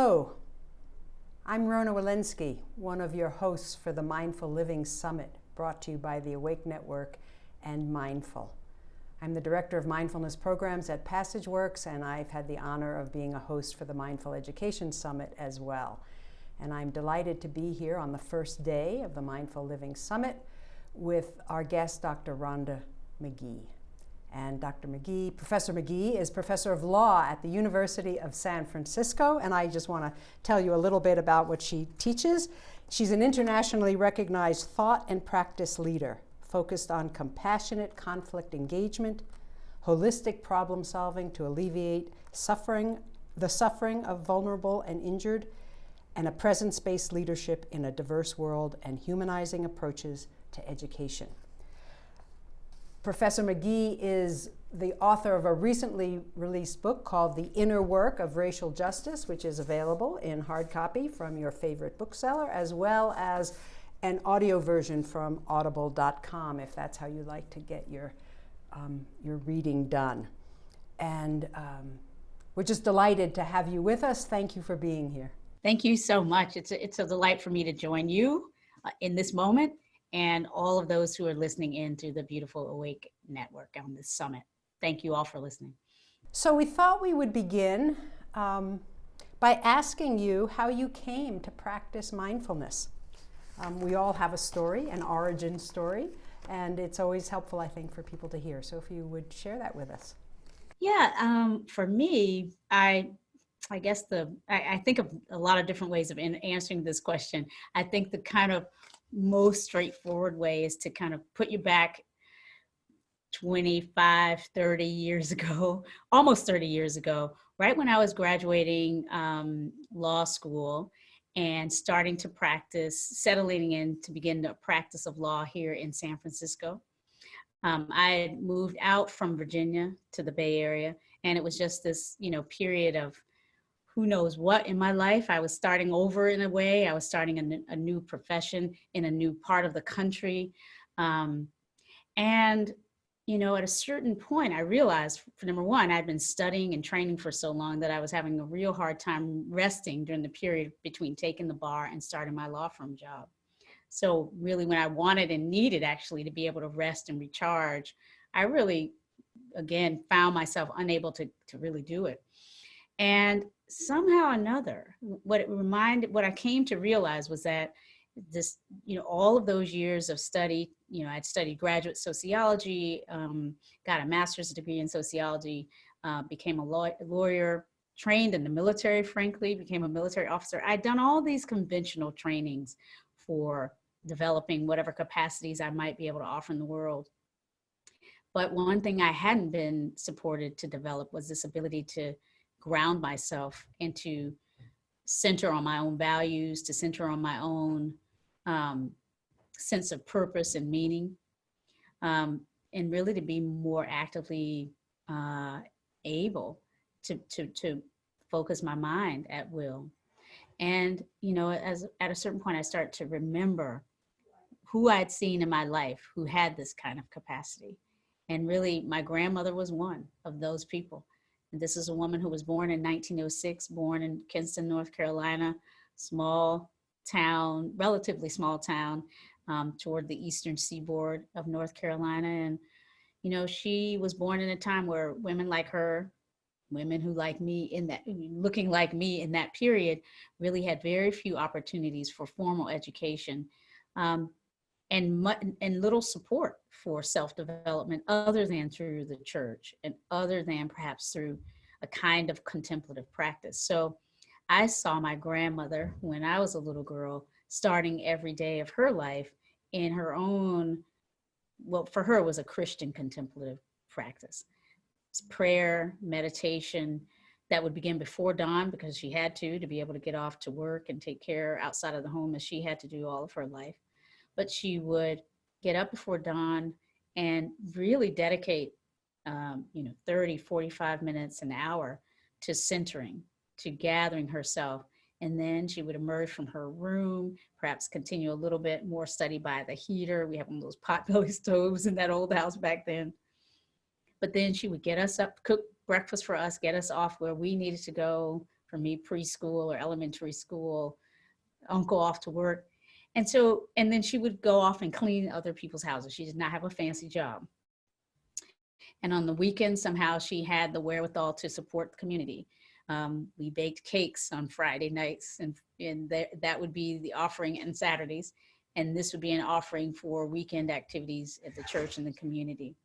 Hello, I'm Rhonda Walensky, one of your hosts for the Mindful Living Summit, brought to you by the Awake Network and Mindful. I'm the Director of Mindfulness Programs at PassageWorks, and I've had the honor of being a host for the Mindful Education Summit as well. And I'm delighted to be here on the first day of the Mindful Living Summit with our guest, Dr. Rhonda Magee. And Dr. Magee, Professor Magee, is Professor of Law at the University of San Francisco, and I just want to tell you a little bit about what she teaches. She's an internationally recognized thought and practice leader, focused on compassionate conflict engagement, holistic problem solving to alleviate the suffering of vulnerable and injured, and a presence-based leadership in a diverse world and humanizing approaches to education. Professor Magee is the author of a recently released book called The Inner Work of Racial Justice, which is available in hard copy from your favorite bookseller, as well as an audio version from audible.com, if that's how you like to get your reading done. And we're just delighted to have you with us. Thank you for being here. Thank you so much. It's a delight for me to join you in this moment, and all of those who are listening in through the beautiful Awake Network on this summit. Thank you all for listening. So we thought we would begin by asking you how you came to practice mindfulness. We all have a story, an origin story, and it's always helpful, I think, for people to hear. So if you would share that with us. Yeah, for me, I guess I think of a lot of different ways of answering this question. I think the kind of most straightforward way is to kind of put you back 25, 30 years ago, almost 30 years ago, right when I was graduating law school and starting to practice, settling in to begin the practice of law here in San Francisco. I had moved out from Virginia to the Bay Area, and it was just this, period of who knows what in my life. I was starting over in a way. I was starting a new profession in a new part of the country. And, at a certain point, I realized, for number one, I'd been studying and training for so long that I was having a real hard time resting during the period between taking the bar and starting my law firm job. So really, when I wanted and needed actually to be able to rest and recharge, I really, again, found myself unable to really do it. And somehow or another, what I came to realize was that this, all of those years of study, I'd studied graduate sociology, got a master's degree in sociology, became a lawyer, trained in the military, frankly, became a military officer. I'd done all these conventional trainings for developing whatever capacities I might be able to offer in the world. But one thing I hadn't been supported to develop was this ability to ground myself and to center on my own values, to center on my own sense of purpose and meaning, and really to be more actively able to focus my mind at will. And, as at a certain point, I start to remember who I'd seen in my life who had this kind of capacity. And really, my grandmother was one of those people. And this is a woman who was born in 1906, born in Kinston, North Carolina, small town, relatively small town, toward the eastern seaboard of North Carolina. And, she was born in a time where women like her, women who like me looking like me in that period, really had very few opportunities for formal education, and little support for self-development other than through the church and other than perhaps through a kind of contemplative practice. So I saw my grandmother when I was a little girl starting every day of her life in her own, well, for her it was a Christian contemplative practice. It's prayer, meditation that would begin before dawn because she had to be able to get off to work and take care outside of the home as she had to do all of her life. But she would get up before dawn and really dedicate, 30, 45 minutes, an hour to centering, to gathering herself. And then she would emerge from her room, perhaps continue a little bit more study by the heater. We have one of those potbelly stoves in that old house back then. But then she would get us up, cook breakfast for us, get us off where we needed to go, For me, preschool or elementary school, uncle off to work. And then she would go off and clean other people's houses. She did not have a fancy job. And on the weekends, somehow she had the wherewithal to support the community. We baked cakes on Friday nights, and that would be the offering, and Saturdays. And this would be an offering for weekend activities at the church and the community.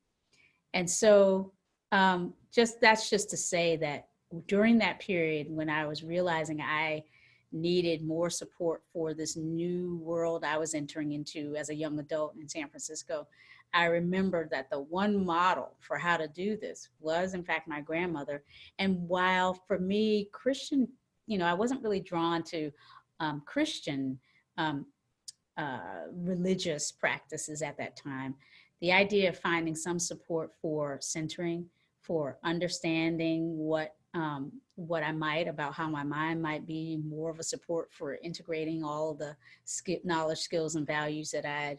And so that's just to say that during that period when I was realizing I needed more support for this new world I was entering into as a young adult in San Francisco, I remembered that the one model for how to do this was, in fact, my grandmother. And while for me, Christian, I wasn't really drawn to Christian religious practices at that time, the idea of finding some support for centering, for understanding what I might about how my mind might be, more of a support for integrating all of the knowledge, skills, and values that I'd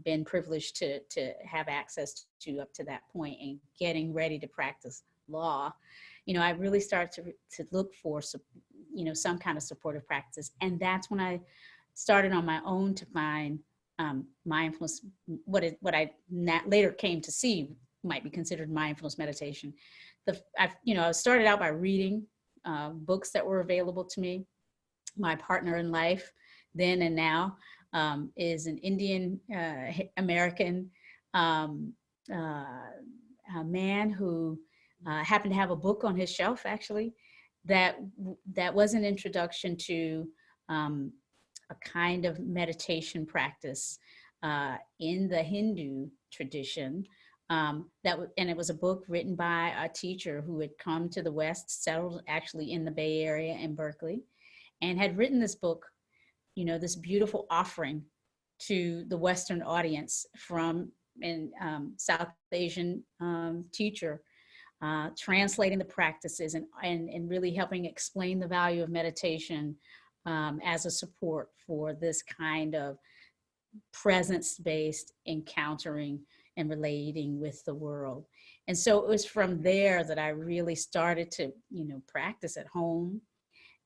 been privileged to have access to up to that point, and getting ready to practice law. I really started to look for some kind of supportive practice, and that's when I started on my own to find mindfulness, what I later came to see might be considered mindfulness meditation. I started out by reading books that were available to me. My partner in life, then and now, is an Indian American a man who happened to have a book on his shelf, actually, that was an introduction to a kind of meditation practice in the Hindu tradition. And it was a book written by a teacher who had come to the West, settled actually in the Bay Area in Berkeley, and had written this book, this beautiful offering to the Western audience from an South Asian teacher, translating the practices and really helping explain the value of meditation as a support for this kind of presence-based encountering and relating with the world. And so it was from there that I really started to, practice at home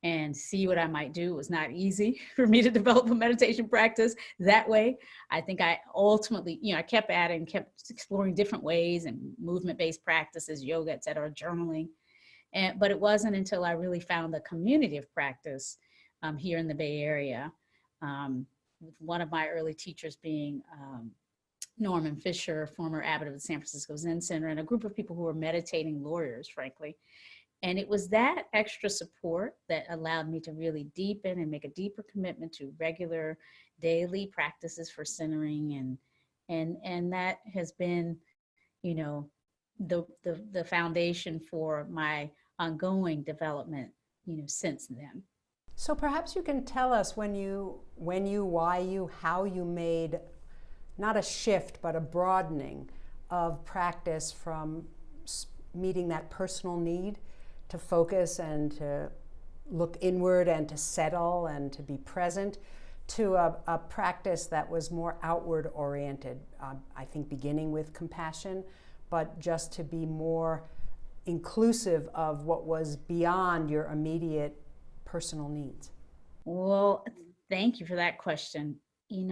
and see what I might do. It was not easy for me to develop a meditation practice that way. I think I ultimately, I kept at it and kept exploring different ways and movement-based practices, yoga, et cetera, journaling. But it wasn't until I really found the community of practice here in the Bay Area, with one of my early teachers being Norman Fisher, former abbot of the San Francisco Zen Center, and a group of people who were meditating lawyers, frankly. And it was that extra support that allowed me to really deepen and make a deeper commitment to regular daily practices for centering. And that has been, the foundation for my ongoing development, since then. So perhaps you can tell us when you, why you, how you made not a shift, but a broadening of practice from meeting that personal need to focus and to look inward and to settle and to be present, to a practice that was more outward oriented. I think beginning with compassion, but just to be more inclusive of what was beyond your immediate personal needs. Well, thank you for that question.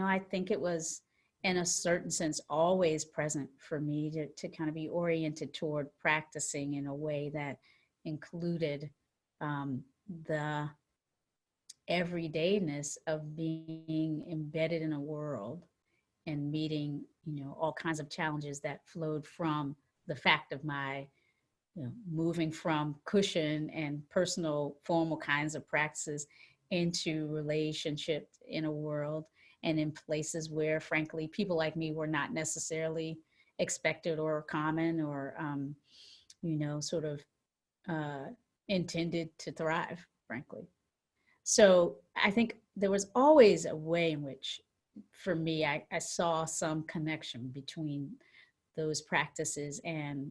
I think it was, in a certain sense, always present for me to kind of be oriented toward practicing in a way that included the everydayness of being embedded in a world and meeting, all kinds of challenges that flowed from the fact of my, moving from cushion and personal formal kinds of practices into relationship in a world and in places where, frankly, people like me were not necessarily expected or common or, sort of intended to thrive, frankly. So I think there was always a way in which, for me, I saw some connection between those practices and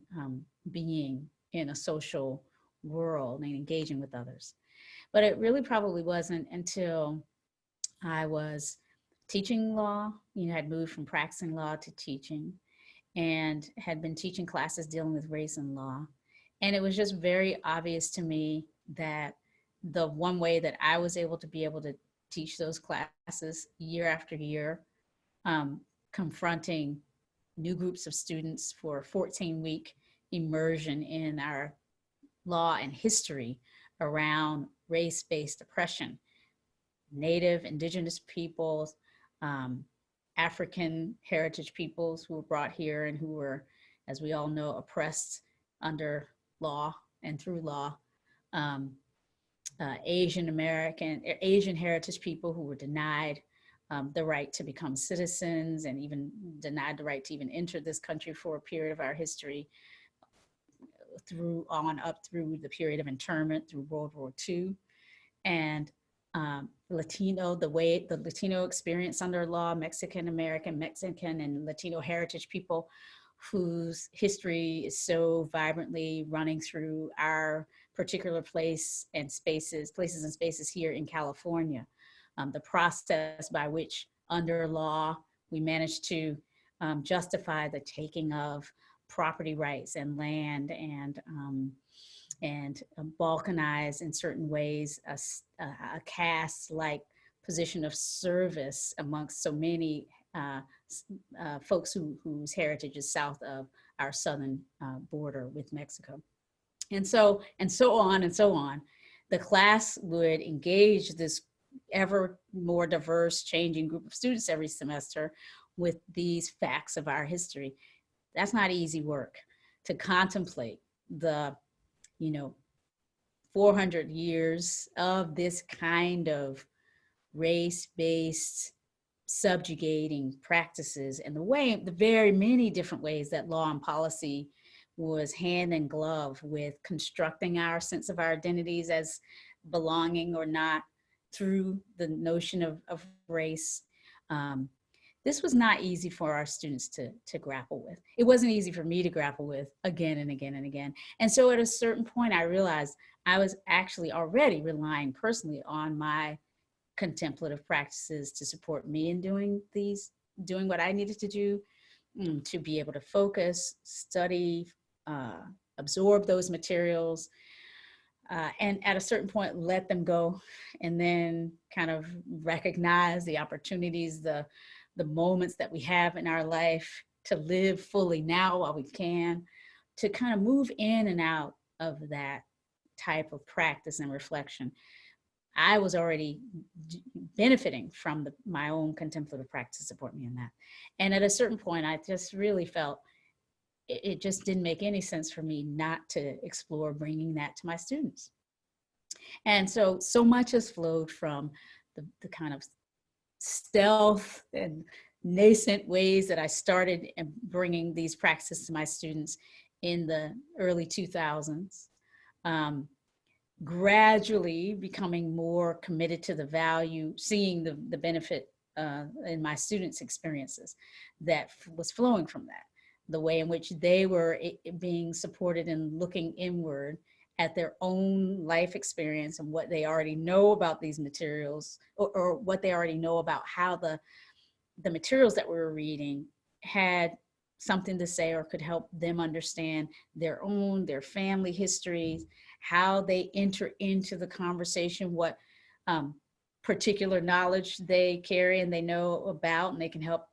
being in a social world and engaging with others. But it really probably wasn't until I was teaching law, I'd moved from practicing law to teaching, and had been teaching classes dealing with race and law. And it was just very obvious to me that the one way that I was able to be able to teach those classes year after year, confronting new groups of students for a 14-week immersion in our law and history around race-based oppression, Native, Indigenous peoples, um, African heritage peoples who were brought here and who were, as we all know, oppressed under law and through law, um, Asian American, Asian heritage people who were denied the right to become citizens and even denied the right to even enter this country for a period of our history, through on up through the period of internment through World War II. And Latino, the way the Latino experience under law, Mexican American, Mexican and Latino heritage people whose history is so vibrantly running through our particular places and spaces here in California. The process by which under law we managed to justify the taking of property rights and land and balkanize in certain ways a caste-like position of service amongst so many folks whose heritage is south of our southern border with Mexico. And so on and so on. The class would engage this ever more diverse, changing group of students every semester with these facts of our history. That's not easy work to contemplate the 400 years of this kind of race-based subjugating practices and the very many different ways that law and policy was hand in glove with constructing our sense of our identities as belonging or not through the notion of race. This was not easy for our students to grapple with. It wasn't easy for me to grapple with again and again and again. And so at a certain point, I realized I was actually already relying personally on my contemplative practices to support me in doing what I needed to do, to be able to focus, study, absorb those materials, and at a certain point, let them go, and then kind of recognize the opportunities, the moments that we have in our life to live fully now while we can, to kind of move in and out of that type of practice and reflection. I was already benefiting from my own contemplative practice to support me in that. And at a certain point, I just really felt it just didn't make any sense for me not to explore bringing that to my students. And so much has flowed from the kind of stealth and nascent ways that I started bringing these practices to my students in the early 2000s, gradually becoming more committed to the value, seeing the benefit in my students' experiences that was flowing from that, the way in which they were being supported and looking inward at their own life experience and what they already know about these materials, or what they already know about how the materials that we were reading had something to say or could help them understand their family histories, how they enter into the conversation, what particular knowledge they carry and they know about, and they can help,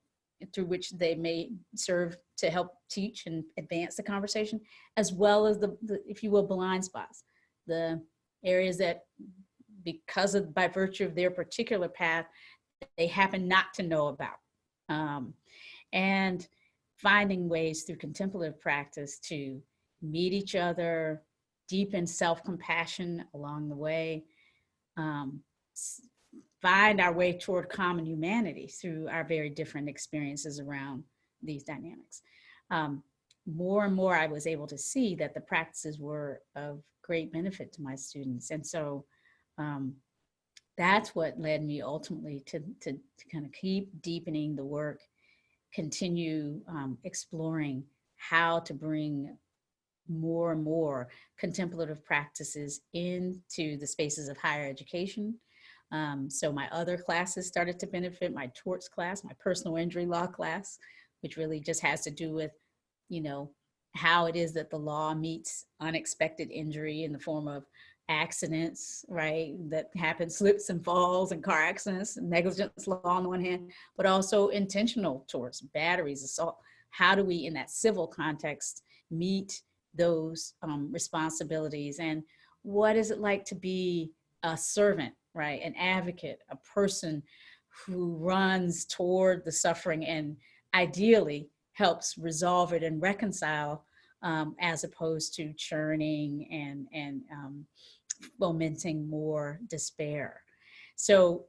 through which they may serve to help teach and advance the conversation, as well as the if you will, blind spots, the areas that, by virtue of their particular path, they happen not to know about. And finding ways through contemplative practice to meet each other, deepen self-compassion along the way, find our way toward common humanity through our very different experiences around these dynamics. More and more, I was able to see that the practices were of great benefit to my students. And so that's what led me ultimately to kind of keep deepening the work, continue exploring how to bring more and more contemplative practices into the spaces of higher education. So my other classes started to benefit, my torts class, my personal injury law class, which really just has to do with, how it is that the law meets unexpected injury in the form of accidents, right, that happen, slips and falls and car accidents, and negligence law on the one hand, but also intentional torts, batteries, assault. How do we, in that civil context, meet those responsibilities? And what is it like to be a servant, right, an advocate, a person who runs toward the suffering and ideally helps resolve it and reconcile, as opposed to churning and fomenting more despair. So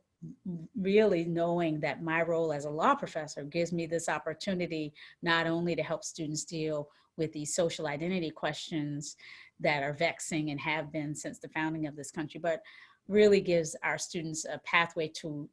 really knowing that my role as a law professor gives me this opportunity not only to help students deal with these social identity questions that are vexing and have been since the founding of this country, but really gives our students a pathway to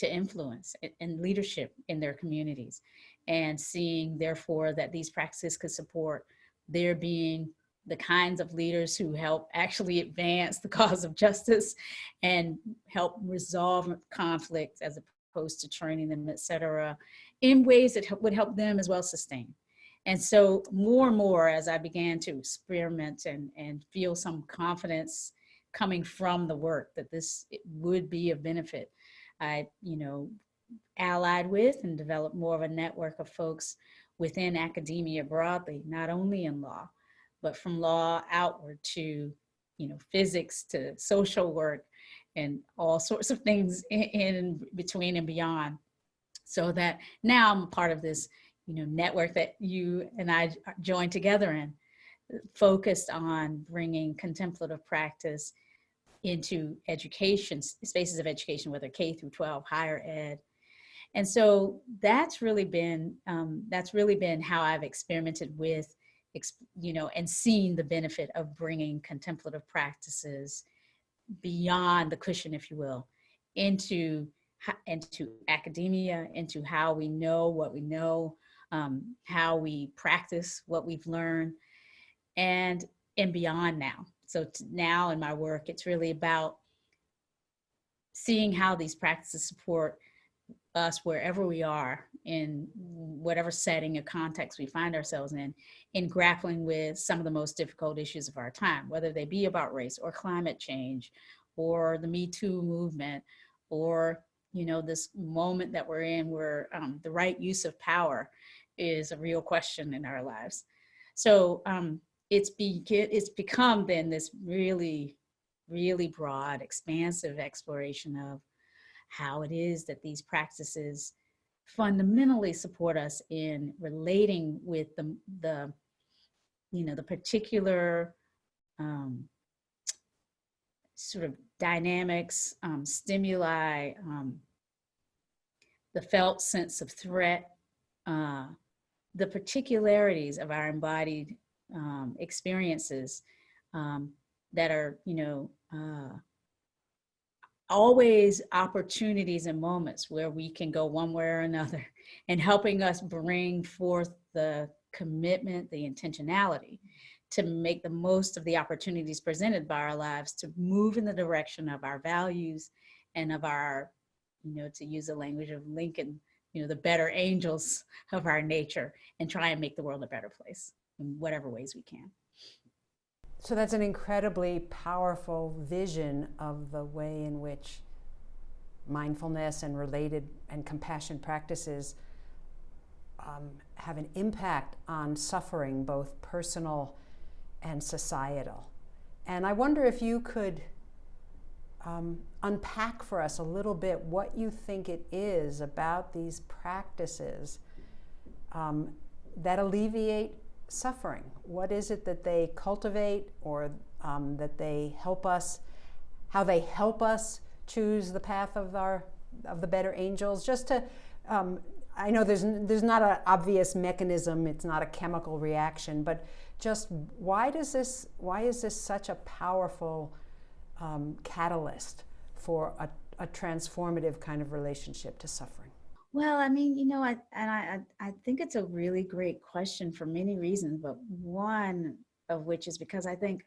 influence and leadership in their communities, and seeing therefore that these practices could support their being the kinds of leaders who help actually advance the cause of justice and help resolve conflicts as opposed to training them, et cetera, in ways that would help them as well sustain. And so more and more, as I began to experiment and feel some confidence coming from the work that this would be of benefit, I, allied with and developed more of a network of folks within academia broadly, not only in law, but from law outward to, physics to social work and all sorts of things in between and beyond. So that now I'm a part of this, network that you and I joined together in, focused on bringing contemplative practice into education, spaces of education, whether K through 12, higher ed. And so that's really been how I've experimented with, and seen the benefit of bringing contemplative practices beyond the cushion, if you will, into academia, into how we know what we know, how we practice what we've learned, and beyond now. So now in my work, it's really about seeing how these practices support us wherever we are, in whatever setting or context we find ourselves in grappling with some of the most difficult issues of our time, whether they be about race or climate change or the Me Too movement, or this moment that we're in where the right use of power is a real question in our lives. So it's become then this really, really broad, expansive exploration of how it is that these practices fundamentally support us in relating with the particular sort of dynamics, stimuli, the felt sense of threat, the particularities of our embodied experiences that are, always opportunities and moments where we can go one way or another, and helping us bring forth the commitment, the intentionality to make the most of the opportunities presented by our lives to move in the direction of our values and of our, to use the language of Lincoln, the better angels of our nature, and try and make the world a better place in whatever ways we can. So that's an incredibly powerful vision of the way in which mindfulness and related and compassion practices have an impact on suffering, both personal and societal. And I wonder if you could unpack for us a little bit what you think it is about these practices that alleviate suffering. What is it that they cultivate, or that they help us, how they help us choose the path of the better angels? Just to, I know there's not an obvious mechanism, it's not a chemical reaction, but just why is this such a powerful catalyst for a transformative kind of relationship to suffering? Well, I mean, I think it's a really great question for many reasons, but one of which is because I think,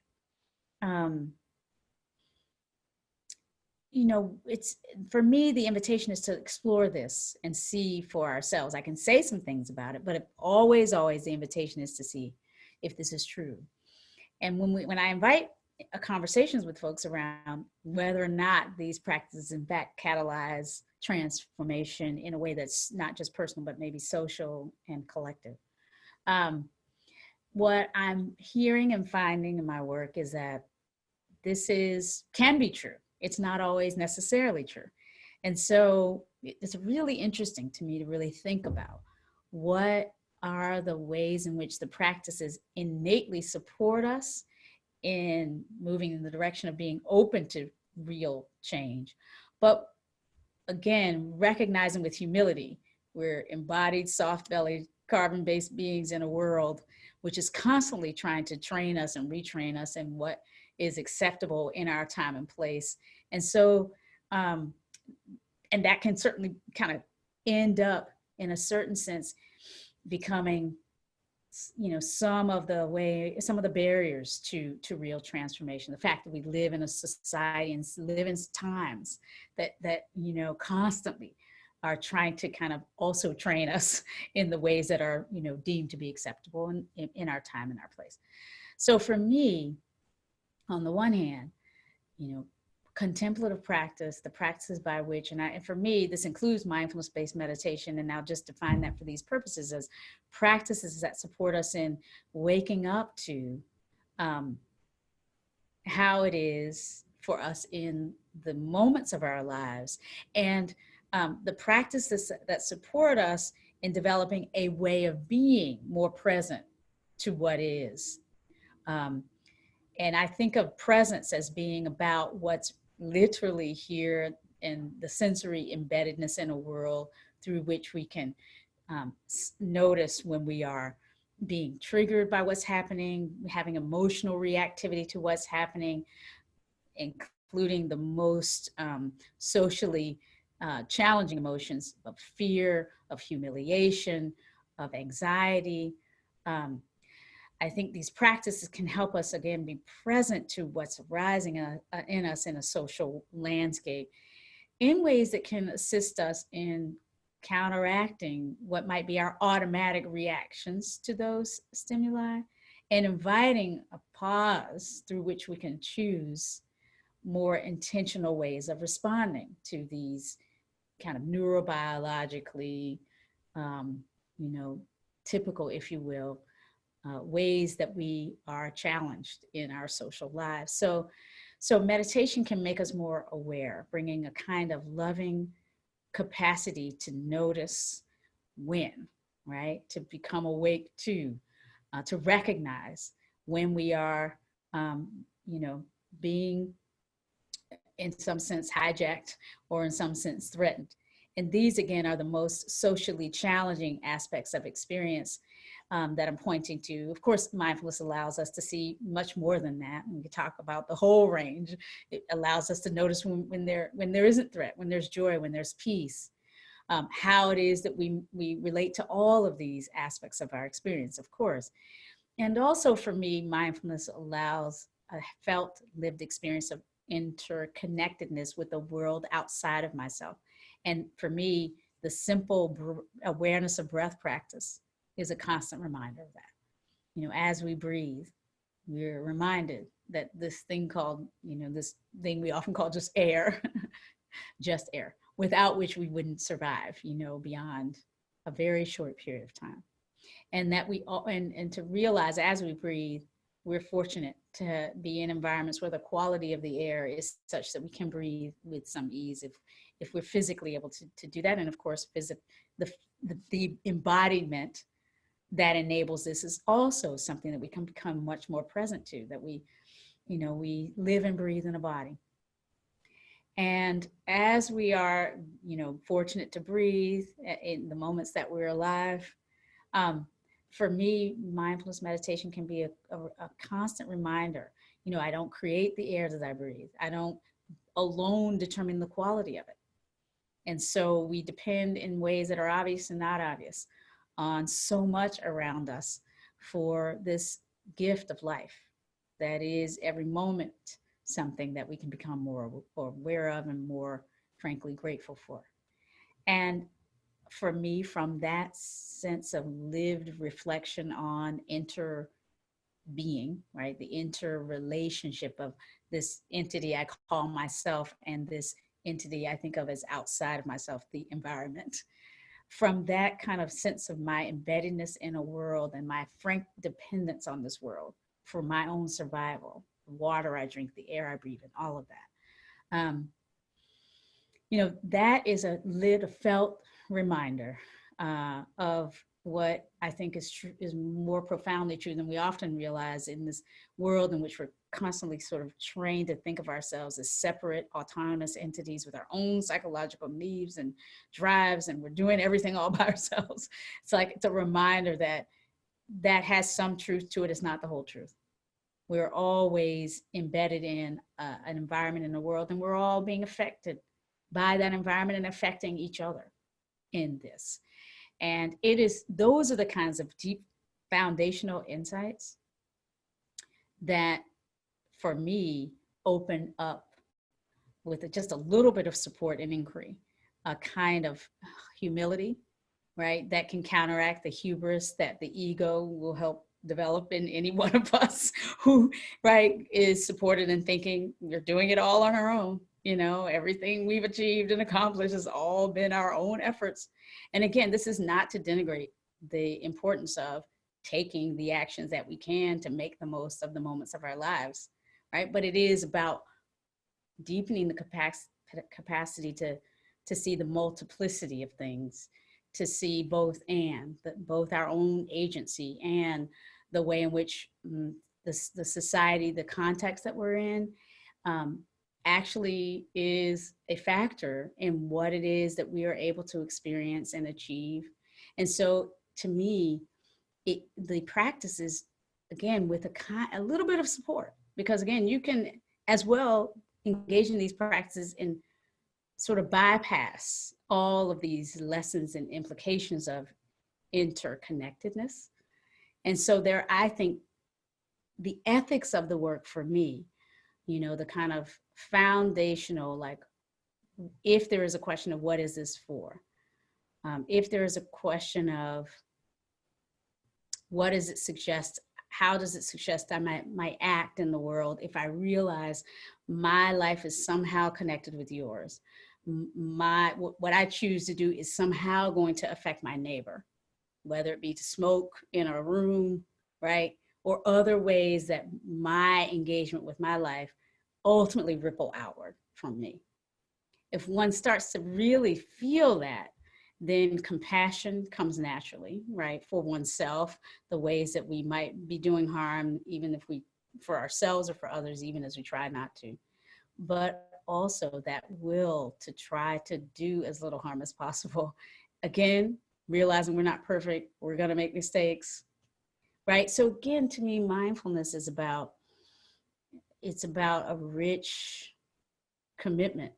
it's, for me, the invitation is to explore this and see for ourselves. I can say some things about it, but always the invitation is to see if this is true. And when I invite conversations with folks around whether or not these practices in fact catalyze transformation in a way that's not just personal, but maybe social and collective. Um, what I'm hearing and finding in my work is that can be true. It's not always necessarily true. And so it's really interesting to me to really think about what are the ways in which the practices innately support us in moving in the direction of being open to real change. But again, recognizing with humility, we're embodied, soft-bellied, carbon-based beings in a world which is constantly trying to train us and retrain us in what is acceptable in our time and place. And so, and that can certainly kind of end up in a certain sense becoming, some of the barriers to real transformation. The fact that we live in a society and live in times that constantly are trying to kind of also train us in the ways that are deemed to be acceptable in our time and our place. So for me, on the one hand, contemplative practice, the practices by which, and for me, this includes mindfulness-based meditation, and I'll just define that for these purposes as practices that support us in waking up to how it is for us in the moments of our lives, and the practices that support us in developing a way of being more present to what is. And I think of presence as being about what's literally here and the sensory embeddedness in a world through which we can notice when we are being triggered by what's happening, having emotional reactivity to what's happening, including the most socially challenging emotions of fear, of humiliation, of anxiety. I think these practices can help us, again, be present to what's arising in us in a social landscape in ways that can assist us in counteracting what might be our automatic reactions to those stimuli and inviting a pause through which we can choose more intentional ways of responding to these kind of neurobiologically, typical, if you will, ways that we are challenged in our social lives. So meditation can make us more aware, bringing a kind of loving capacity to notice when, right? To become awake to recognize when we are, being in some sense hijacked or in some sense threatened. And these, again, are the most socially challenging aspects of experience that I'm pointing to. Of course, mindfulness allows us to see much more than that. And we talk about the whole range. It allows us to notice when there isn't threat, when there's joy, when there's peace, how it is that we relate to all of these aspects of our experience, of course. And also for me, mindfulness allows a felt lived experience of interconnectedness with the world outside of myself. And for me, the simple awareness of breath practice is a constant reminder of that. As we breathe, we're reminded that this thing called, this thing we often call just air, just air, without which we wouldn't survive, beyond a very short period of time. And that we all, and to realize as we breathe, we're fortunate to be in environments where the quality of the air is such that we can breathe with some ease if we're physically able to do that. And of course, the embodiment that enables this is also something that we can become much more present to, that we live and breathe in a body. And as we are, fortunate to breathe in the moments that we're alive, for me, mindfulness meditation can be a constant reminder. I don't create the air that I breathe. I don't alone determine the quality of it. And so we depend in ways that are obvious and not obvious on so much around us for this gift of life that is every moment something that we can become more aware of and more, frankly, grateful for. And for me, from that sense of lived reflection on being, right? The interrelationship of this entity I call myself and this entity I think of as outside of myself, the environment. From that kind of sense of my embeddedness in a world and my frank dependence on this world for my own survival, the water I drink, the air I breathe, and all of that. That is a felt reminder of what I think is true, is more profoundly true than we often realize in this world in which we're constantly sort of trained to think of ourselves as separate, autonomous entities with our own psychological needs and drives, and we're doing everything all by ourselves. It's a reminder that that has some truth to it. It's not the whole truth. We're always embedded in an environment in the world, and we're all being affected by that environment and affecting each other in this. And those are the kinds of deep foundational insights that, for me, open up with just a little bit of support and inquiry, a kind of humility, right? That can counteract the hubris that the ego will help develop in any one of us who, right, is supported in thinking we're doing it all on our own. Everything we've achieved and accomplished has all been our own efforts. And again, this is not to denigrate the importance of taking the actions that we can to make the most of the moments of our lives, right? But it is about deepening the capacity to see the multiplicity of things, to see both our own agency and the way in which the society, the context that we're in, actually is a factor in what it is that we are able to experience and achieve. And so, to me, the practice is, again, with a little bit of support, because again, you can as well engage in these practices and sort of bypass all of these lessons and implications of interconnectedness. And so I think the ethics of the work for me, the kind of foundational, like, if there is a question of what is this for? If there is a question of what does it suggest? How does it suggest I might act in the world if I realize my life is somehow connected with yours? What I choose to do is somehow going to affect my neighbor, whether it be to smoke in a room, right? Or other ways that my engagement with my life ultimately ripple outward from me. If one starts to really feel that, then compassion comes naturally, right? For oneself, the ways that we might be doing harm, even for ourselves or for others, even as we try not to. But also that will to try to do as little harm as possible. Again, realizing we're not perfect, we're going to make mistakes, right? So again, to me, mindfulness is about a rich commitment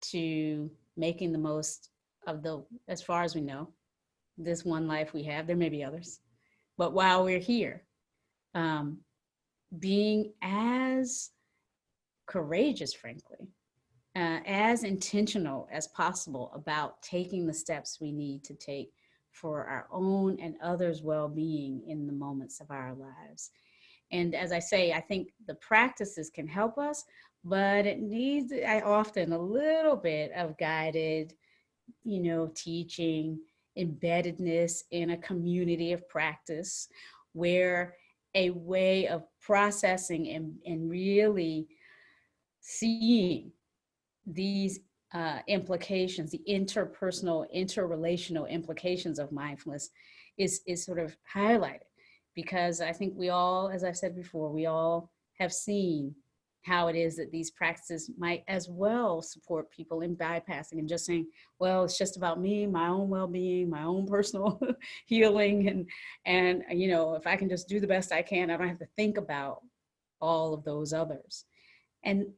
to making the most of as far as we know, this one life we have. There may be others, but while we're here, being as courageous, frankly, as intentional as possible about taking the steps we need to take for our own and others' well-being in the moments of our lives. And as I say, I think the practices can help us, but it needs often a little bit of guided, teaching, embeddedness in a community of practice, where a way of processing and really seeing these implications, the interpersonal, interrelational implications of mindfulness is sort of highlighted. Because I think we all, as I've said before, we all have seen how it is that these practices might as well support people in bypassing and just saying, well, it's just about me, my own well-being, my own personal healing. And if I can just do the best I can, I don't have to think about all of those others. And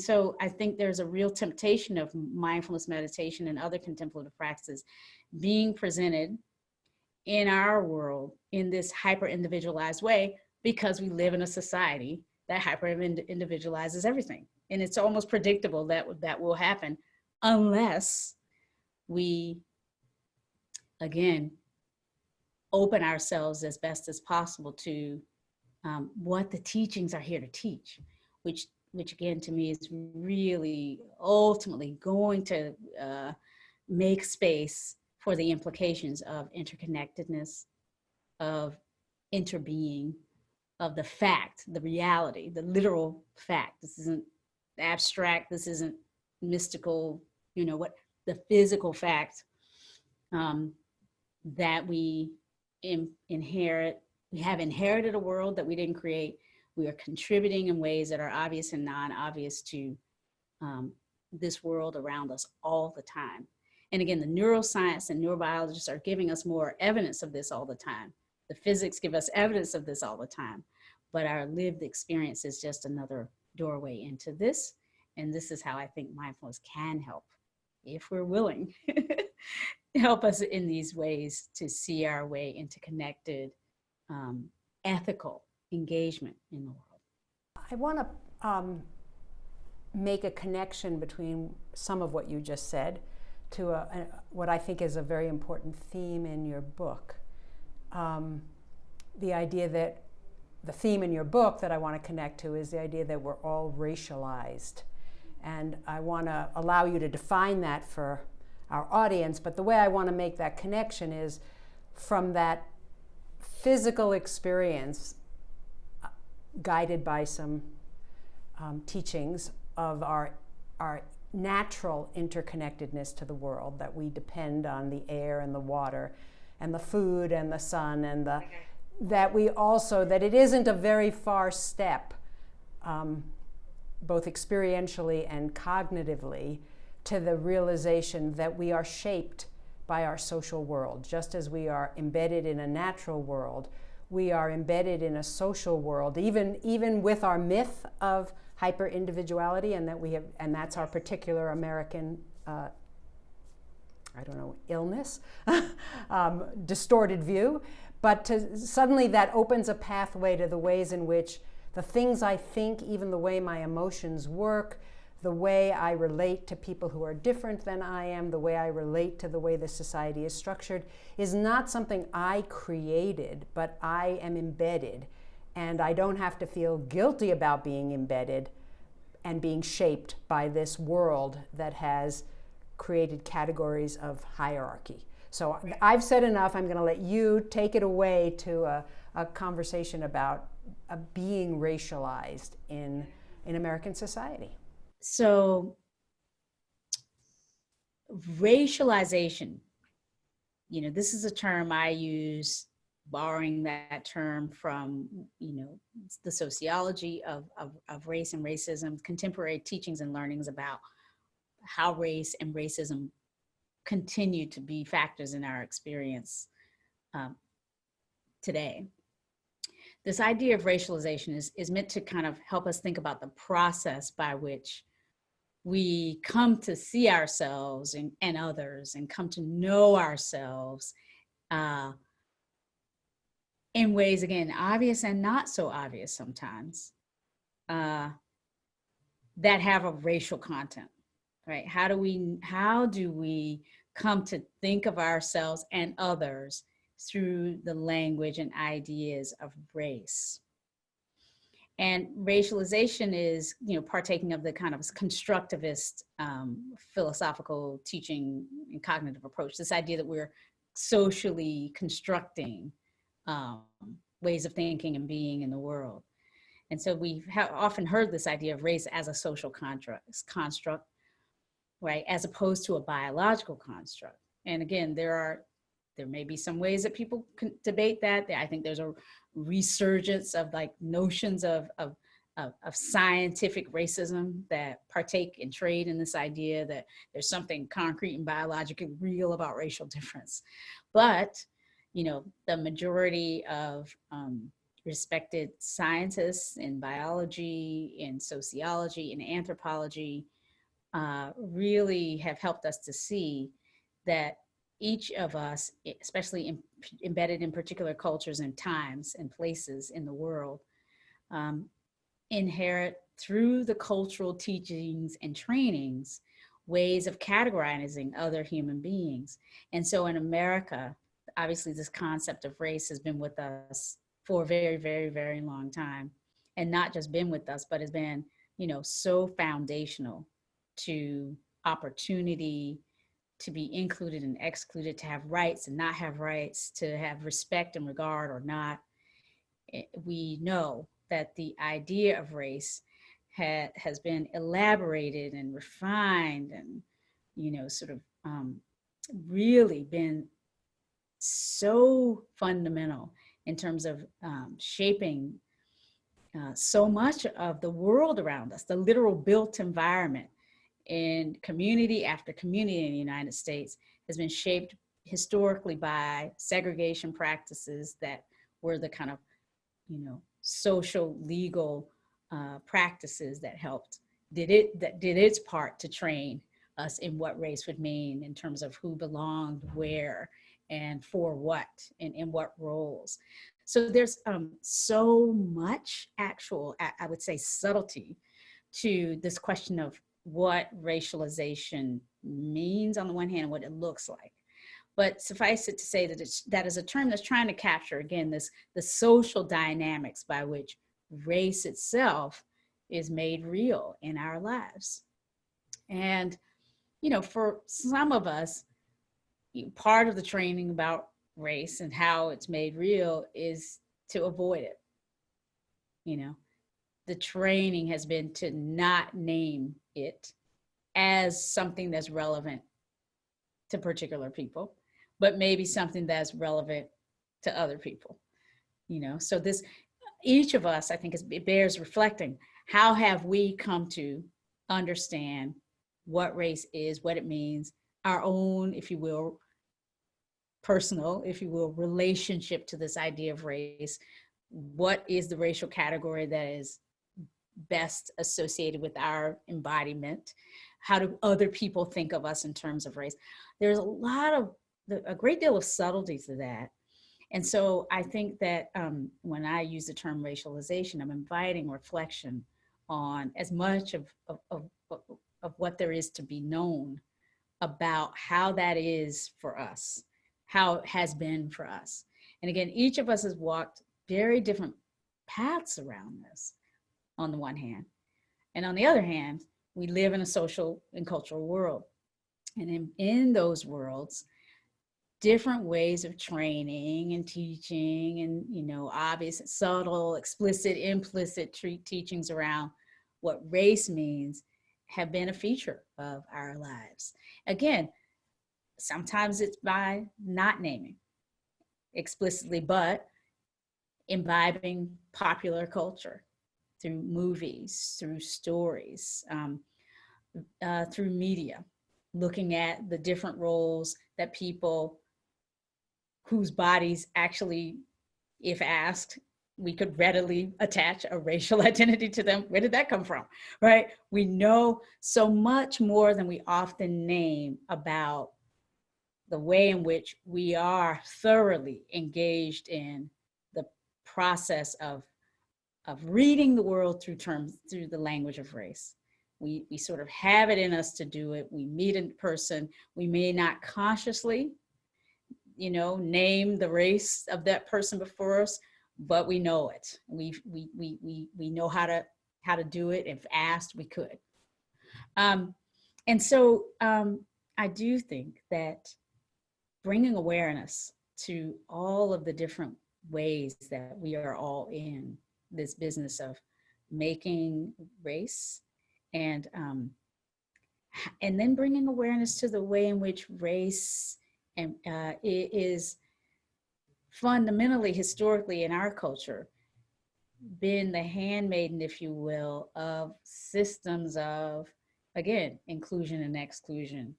so I think there's a real temptation of mindfulness meditation and other contemplative practices being presented in our world in this hyper-individualized way, because we live in a society that hyper-individualizes everything. And it's almost predictable that will happen unless we, again, open ourselves as best as possible to what the teachings are here to teach, which again to me is really ultimately going to make space for the implications of interconnectedness, of interbeing, of the fact, the reality, the literal fact. This isn't abstract, this isn't mystical, what the physical fact that we inherit. We have inherited a world that we didn't create. We are contributing in ways that are obvious and non-obvious to this world around us all the time. And again, the neuroscience and neurobiologists are giving us more evidence of this all the time. The physics give us evidence of this all the time. But our lived experience is just another doorway into this. And this is how I think mindfulness can help, if we're willing, help us in these ways to see our way into connected, ethical engagement in the world. I want to make a connection between some of what you just said to what I think is a very important theme in your book. The idea that the theme in your book that I want to connect to is the idea that we're all racialized. And I want to allow you to define that for our audience, but the way I want to make that connection is from that physical experience guided by some teachings of our natural interconnectedness to the world, that we depend on the air and the water and the food and the sun and the that we also, that it isn't a very far step, both experientially and cognitively, to the realization that we are shaped by our social world. Just as we are embedded in a natural world, we are embedded in a social world, even with our myth of hyper-individuality, and that we have, and that's our particular American illness, distorted view. But suddenly that opens a pathway to the ways in which the things I think, even the way my emotions work, the way I relate to people who are different than I am, the way I relate to the way the society is structured, is not something I created, but I am embedded. And I don't have to feel guilty about being embedded and being shaped by this world that has created categories of hierarchy. So I've said enough. I'm going to let you take it away to a conversation about being racialized in American society. So racialization, this is a term I use, borrowing that term from, the sociology of race and racism, contemporary teachings and learnings about how race and racism continue to be factors in our experience today. This idea of racialization is meant to kind of help us think about the process by which we come to see ourselves and others, and come to know ourselves in ways, again, obvious and not so obvious sometimes, that have a racial content, right? How do we come to think of ourselves and others through the language and ideas of race? And racialization is, partaking of the kind of constructivist philosophical teaching and cognitive approach, this idea that we're socially constructing ways of thinking and being in the world. And so we've often heard this idea of race as a social construct, right, as opposed to a biological construct. And again, there may be some ways that people can debate that. I think there's a resurgence of like notions of scientific racism that partake and trade in this idea that there's something concrete and biologically real about racial difference. But, the majority of respected scientists in biology, in sociology, in anthropology, really have helped us to see that each of us, especially embedded in particular cultures and times and places in the world, inherit through the cultural teachings and trainings ways of categorizing other human beings. And so in America, obviously this concept of race has been with us for a very, very, very long time, and not just been with us, but has been, so foundational to opportunity, to be included and excluded, to have rights and not have rights, to have respect and regard or not. We know that the idea of race has been elaborated and refined and, sort of really been so fundamental in terms of shaping so much of the world around us, the literal built environment in community after community in the United States has been shaped historically by segregation practices that were the kind of, social legal practices that did its part to train us in what race would mean in terms of who belonged where and for what and in what roles. So there's so much actual, I would say, subtlety to this question of what racialization means on the one hand and what it looks like. But suffice it to say that that is a term that's trying to capture, again, the social dynamics by which race itself is made real in our lives. And, for some of us, part of the training about race and how it's made real is to avoid it. The training has been to not name it as something that's relevant to particular people, but maybe something that's relevant to other people. So each of us, I think, it bears reflecting. How have we come to understand what race is, what it means, our own, if you will, personal, if you will, relationship to this idea of race? What is the racial category that is best associated with our embodiment? How do other people think of us in terms of race? There's a great deal of subtlety to that. And so I think that when I use the term racialization, I'm inviting reflection on as much of what there is to be known about how that is for us, how it has been for us. And again, each of us has walked very different paths around this on the one hand. And on the other hand, we live in a social and cultural world. And in those worlds, different ways of training and teaching and, obvious, subtle, explicit, implicit teachings around what race means have been a feature of our lives. Again, sometimes it's by not naming explicitly, but imbibing popular culture through movies, through stories, through media, looking at the different roles that people whose bodies actually, if asked, we could readily attach a racial identity to them. Where did that come from, right? We know so much more than we often name about the way in which we are thoroughly engaged in the process of reading the world through the language of race. We sort of have it in us to do it. We meet in person. We may not consciously, name the race of that person before us, but we know it. We know how to do it. If asked, we could. And so I do think that bringing awareness to all of the different ways that we are all in this business of making race, and then bringing awareness to the way in which race is fundamentally, historically in our culture, been the handmaiden, if you will, of systems of, again, inclusion and exclusion,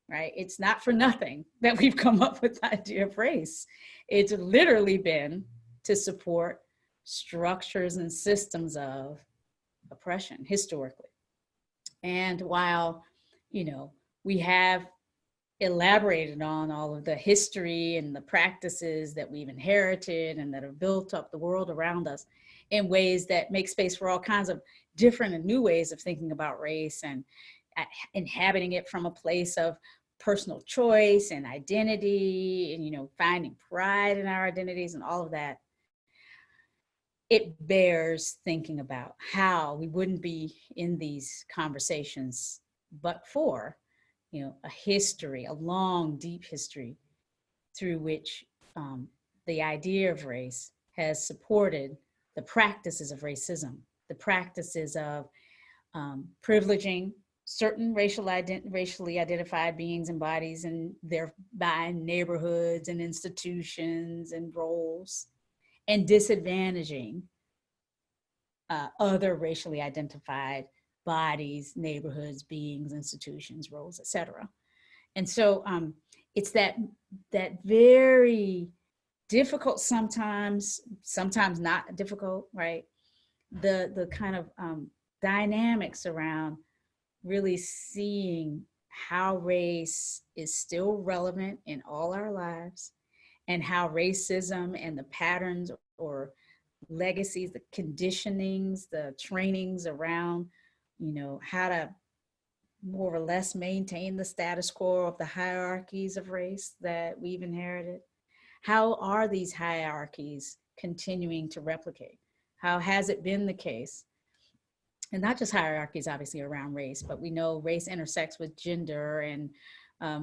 right? It's not for nothing that we've come up with the idea of race. It's literally been to support structures and systems of oppression historically. And while, we have elaborated on all of the history and the practices that we've inherited and that have built up the world around us in ways that make space for all kinds of different and new ways of thinking about race and inhabiting it from a place of personal choice and identity and, finding pride in our identities and all of that. it bears thinking about how we wouldn't be in these conversations but for, a history, a long, deep history through which the idea of race has supported the practices of racism, the practices of privileging certain racially identified beings and bodies and thereby neighborhoods and institutions and roles, and disadvantaging other racially identified bodies, neighborhoods, beings, institutions, roles, etc. And so it's that very difficult, sometimes not difficult, right? The kind of dynamics around really seeing how race is still relevant in all our lives, and how racism and the patterns or legacies, the conditionings, the trainings around, how to more or less maintain the status quo of the hierarchies of race that we've inherited. How are these hierarchies continuing to replicate? How has it been the case? And not just hierarchies, obviously, around race, but we know race intersects with gender and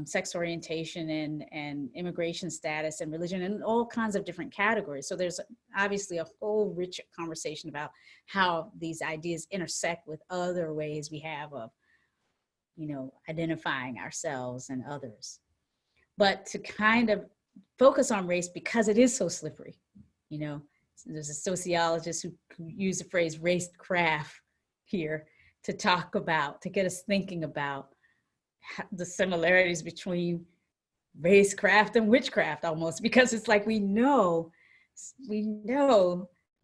sex orientation and immigration status and religion and all kinds of different categories. So there's obviously a whole rich conversation about how these ideas intersect with other ways we have of, identifying ourselves and others. But to kind of focus on race because it is so slippery, there's a sociologist who used the phrase racecraft here to get us thinking about the similarities between racecraft and witchcraft almost, because it's like we know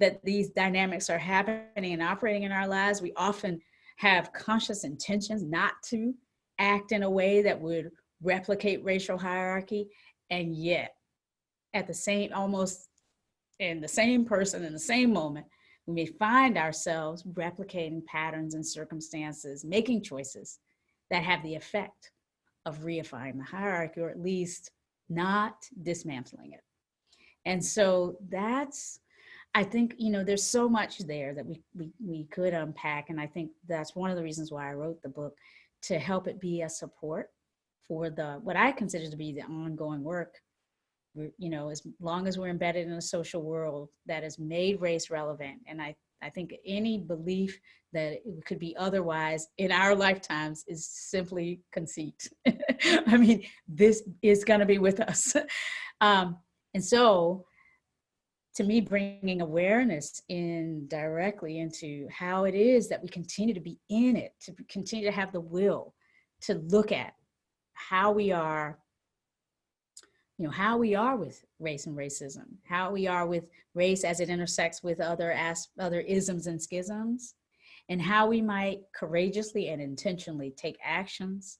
that these dynamics are happening and operating in our lives. We often have conscious intentions not to act in a way that would replicate racial hierarchy, and yet at the same, almost in the same person, in the same moment, we may find ourselves replicating patterns and circumstances, making choices that have the effect of reifying the hierarchy, or at least not dismantling it. And so that's, I think, there's so much there that we could unpack. And I think that's one of the reasons why I wrote the book, to help it be a support for what I consider to be the ongoing work. As long as we're embedded in a social world that has made race relevant. And I think any belief that it could be otherwise in our lifetimes is simply conceit. I mean, this is going to be with us. And so, to me, bringing awareness directly into how it is that we continue to be in it, to continue to have the will to look at how we are with race and racism, how we are with race as it intersects with other isms and schisms, and how we might courageously and intentionally take actions,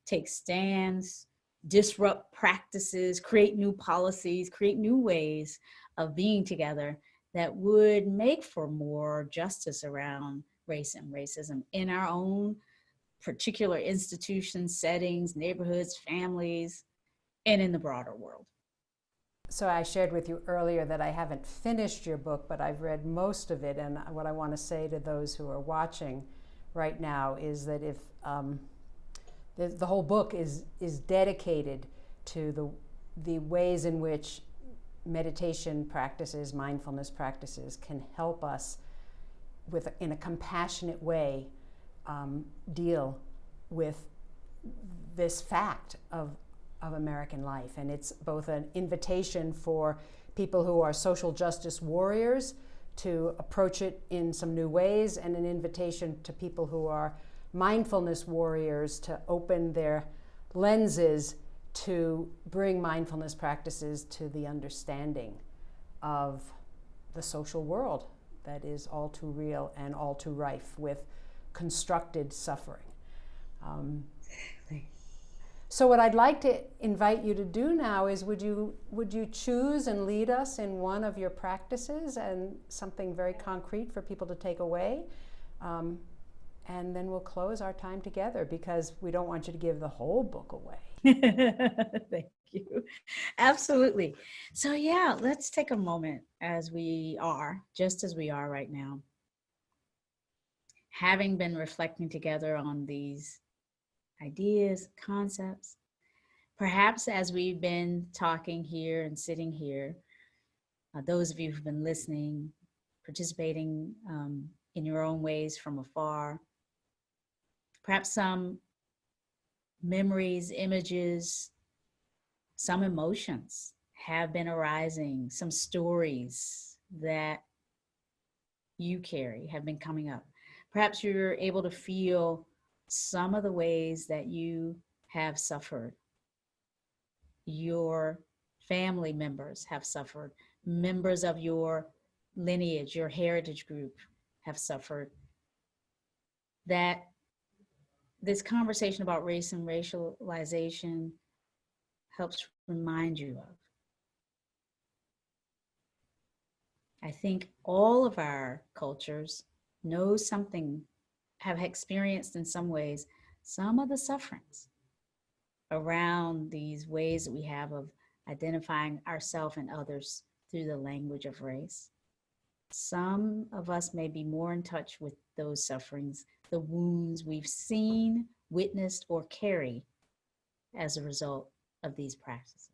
take stands, disrupt practices, create new policies, create new ways of being together that would make for more justice around race and racism in our own particular institutions, settings, neighborhoods, families, and in the broader world. So I shared with you earlier that I haven't finished your book, but I've read most of it. And what I want to say to those who are watching right now is that if the whole book is dedicated to the ways in which meditation practices, mindfulness practices can help us in a compassionate way deal with this fact of American life. And it's both an invitation for people who are social justice warriors to approach it in some new ways, and an invitation to people who are mindfulness warriors to open their lenses to bring mindfulness practices to the understanding of the social world that is all too real and all too rife with constructed suffering. So what I'd like to invite you to do now is, would you choose and lead us in one of your practices, and something very concrete for people to take away? and then we'll close our time together because we don't want you to give the whole book away. Thank you. Absolutely. So yeah, let's take a moment as we are, just as we are right now, having been reflecting together on these ideas, concepts. Perhaps as we've been talking here and sitting here, those of you who've been listening, participating in your own ways from afar, perhaps some memories, images, some emotions have been arising, some stories that you carry have been coming up. Perhaps you're able to feel some of the ways that you have suffered. Your family members have suffered. Members of your lineage, your heritage group have suffered. That this conversation about race and racialization helps remind you of. I think all of our cultures know something, have experienced in some ways, some of the sufferings around these ways that we have of identifying ourselves and others through the language of race. Some of us may be more in touch with those sufferings, the wounds we've seen, witnessed, or carry as a result of these practices.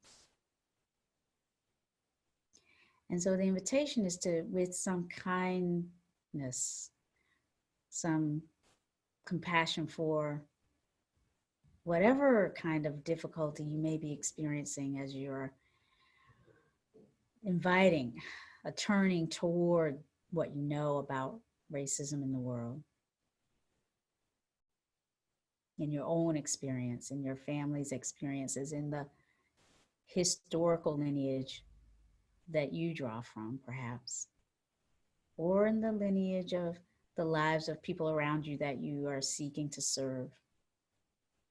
And so the invitation is to, with some kindness, some compassion for whatever kind of difficulty you may be experiencing as you're inviting a turning toward what you know about racism in the world, in your own experience, in your family's experiences, in the historical lineage that you draw from, perhaps, or in the lineage of the lives of people around you that you are seeking to serve,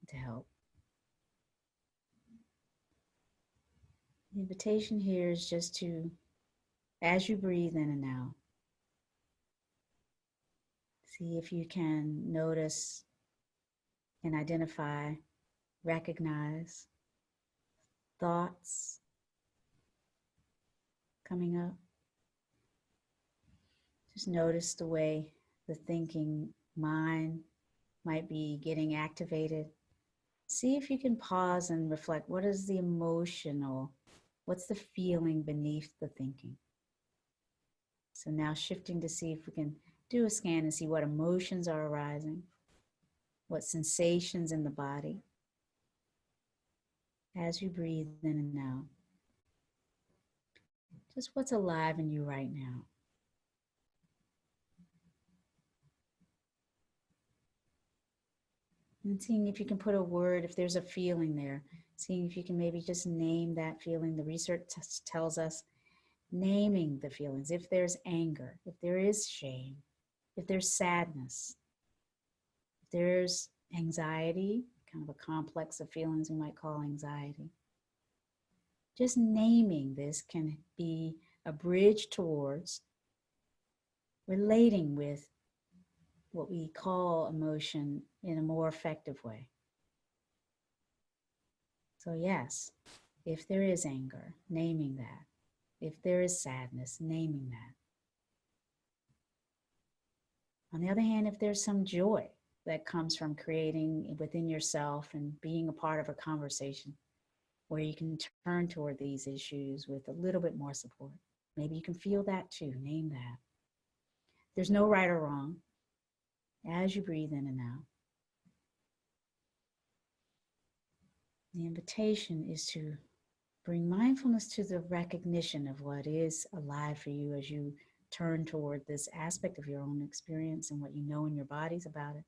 to help. The invitation here is just to, as you breathe in and out, see if you can notice and identify, recognize thoughts coming up. Just notice the way the thinking mind might be getting activated. See if you can pause and reflect. What is the emotional, what's the feeling beneath the thinking? So now shifting to see if we can do a scan and see what emotions are arising, what sensations in the body as you breathe in and out. Just what's alive in you right now. And seeing if you can put a word, if there's a feeling there, seeing if you can maybe just name that feeling. The research tells us naming the feelings. If there's anger, if there is shame, if there's sadness, if there's anxiety, kind of a complex of feelings we might call anxiety. Just naming this can be a bridge towards relating with what we call emotion in a more effective way. So yes, if there is anger, naming that. If there is sadness, naming that. On the other hand, if there's some joy that comes from creating within yourself and being a part of a conversation where you can turn toward these issues with a little bit more support, maybe you can feel that too, name that. There's no right or wrong as you breathe in and out. The invitation is to bring mindfulness to the recognition of what is alive for you as you turn toward this aspect of your own experience and what you know in your bodies about it.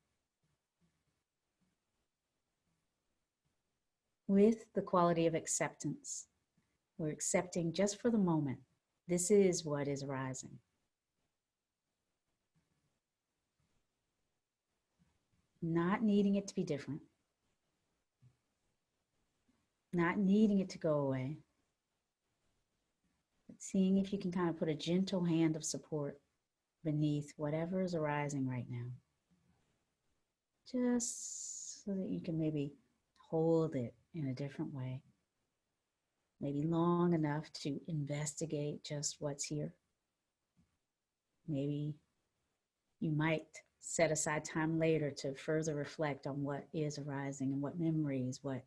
With the quality of acceptance. We're accepting just for the moment. This is what is arising. Not needing it to be different. Not needing it to go away. But seeing if you can kind of put a gentle hand of support beneath whatever is arising right now. just so that you can maybe hold it in a different way, maybe long enough to investigate just what's here. Maybe you might set aside time later to further reflect on what is arising and what memories, what,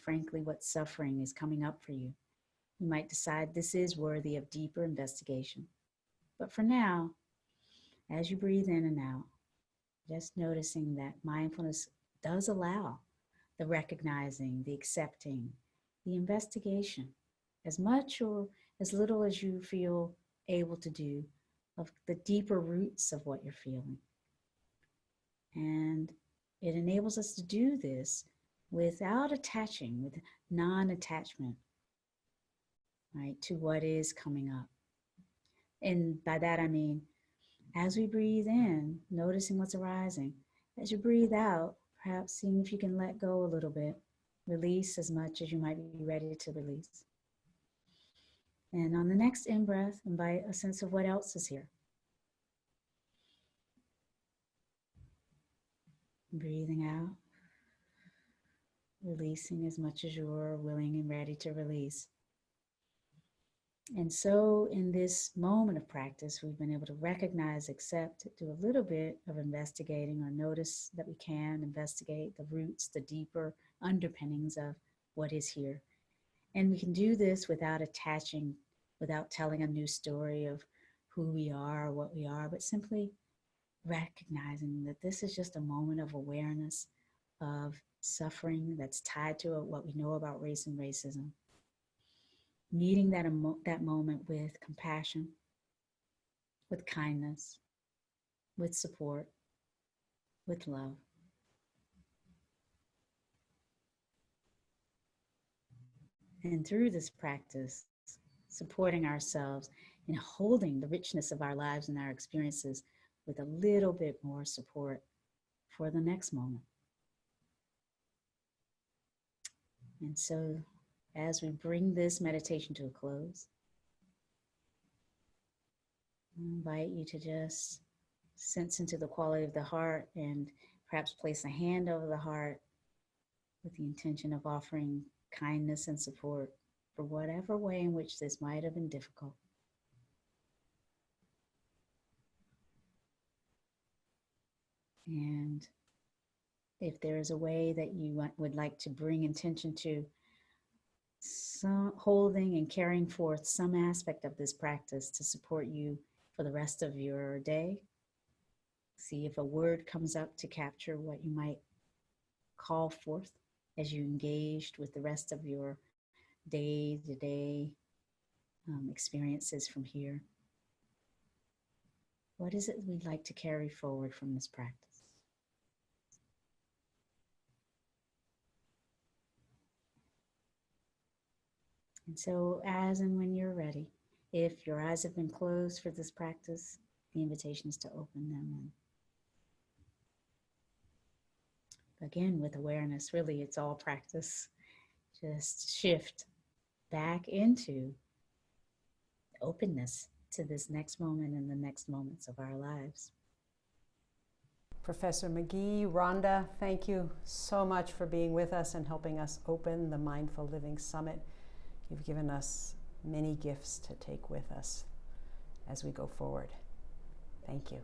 frankly, what suffering is coming up for you. You might decide this is worthy of deeper investigation. But for now, as you breathe in and out, just noticing that mindfulness does allow the recognizing, the accepting, the investigation, as much or as little as you feel able to do, of the deeper roots of what you're feeling. And it enables us to do this without attaching, with non-attachment, right, to what is coming up. And by that I mean, as we breathe in, noticing what's arising. As you breathe out, perhaps seeing if you can let go a little bit, release as much as you might be ready to release. And on the next in-breath, invite a sense of what else is here. Breathing out, releasing as much as you're willing and ready to release. And so in this moment of practice, we've been able to recognize, accept, do a little bit of investigating, or notice that we can investigate the roots, the deeper underpinnings of what is here. And we can do this without attaching, without telling a new story of who we are or what we are, but simply recognizing that this is just a moment of awareness of suffering that's tied to what we know about race and racism. Meeting that moment with compassion, with kindness, with support, with love. And through this practice, supporting ourselves in holding the richness of our lives and our experiences with a little bit more support for the next moment. And so, as we bring this meditation to a close, I invite you to just sense into the quality of the heart and perhaps place a hand over the heart with the intention of offering kindness and support for whatever way in which this might have been difficult. And if there is a way that you would like to bring intention to holding and carrying forth some aspect of this practice to support you for the rest of your day, see if a word comes up to capture what you might call forth as you engaged with the rest of your day-to-day experiences from here. What is it we'd like to carry forward from this practice? And so as and when you're ready, if your eyes have been closed for this practice, the invitation is to open them. And again, with awareness, really it's all practice. Just shift back into openness to this next moment and the next moments of our lives. Professor Magee, Rhonda, thank you so much for being with us and helping us open the Mindful Living Summit. You've given us many gifts to take with us as we go forward. Thank you.